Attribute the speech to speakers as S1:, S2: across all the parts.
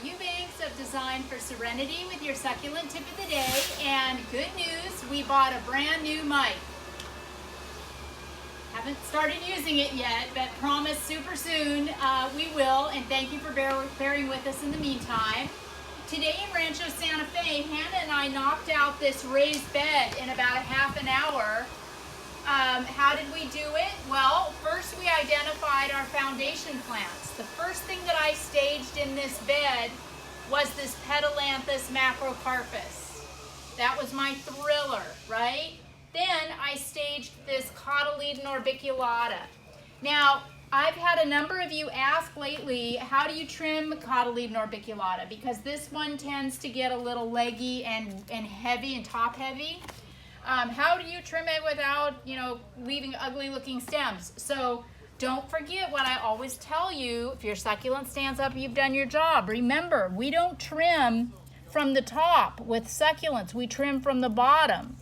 S1: Eubanks of Design for Serenity with your succulent tip of the day. And good news, we bought a brand new mic. Haven't started using it yet, but promise super soon we will. And thank you for bearing with us in the meantime. Today in Rancho Santa Fe, Hannah and I knocked out this raised bed in about a half an hour. How did we do it? Well, first we identified our foundation plants. The first thing that I staged in this bed was this Petalanthus macrocarpus. That was my thriller, right? Then I staged this Cotyledon orbiculata. Now, I've had a number of you ask lately, how do you trim Cotyledon orbiculata? Because this one tends to get a little leggy and heavy and top heavy. How do you trim it without, leaving ugly looking stems? So don't forget what I always tell you. If your succulent stands up, you've done your job. Remember, we don't trim from the top with succulents. We trim from the bottom.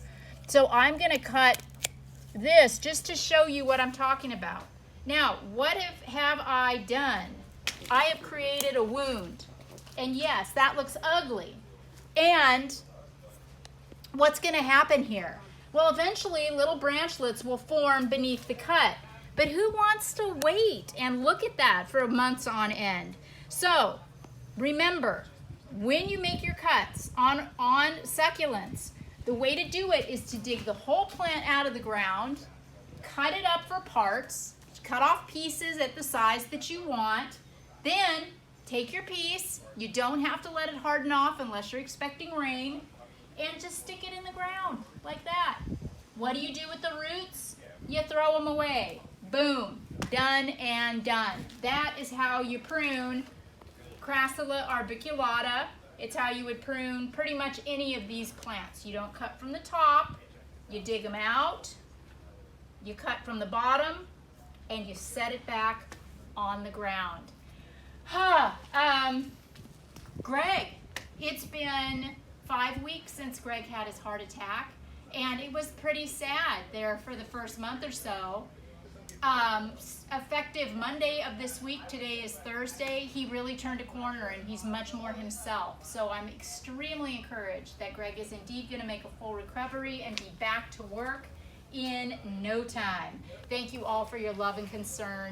S1: So I'm going to cut this just to show you what I'm talking about. Now, what have I done? I have created a wound. And yes, that looks ugly. And what's going to happen here? Well, eventually little branchlets will form beneath the cut. But who wants to wait and look at that for months on end? So remember, when you make your cuts on succulents, the way to do it is to dig the whole plant out of the ground, cut it up for parts, cut off pieces at the size that you want, then take your piece. You don't have to let it harden off unless you're expecting rain, and just stick it in the ground like that. What do you do with the roots? You throw them away. Boom, done and done. That is how you prune Crassula orbiculata. It's how you would prune pretty much any of these plants. You don't cut from the top, you dig them out, you cut from the bottom, and you set it back on the ground. Greg, it's been 5 weeks since Greg had his heart attack, and it was pretty sad there for the first month or so. Effective Monday of this week, today is Thursday, he really turned a corner and he's much more himself. So I'm extremely encouraged that Greg is indeed going to make a full recovery and be back to work in no time. Thank you all for your love and concern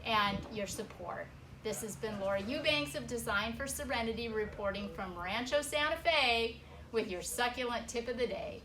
S1: and your support. This has been Laura Eubanks of Design for Serenity reporting from Rancho Santa Fe with your succulent tip of the day.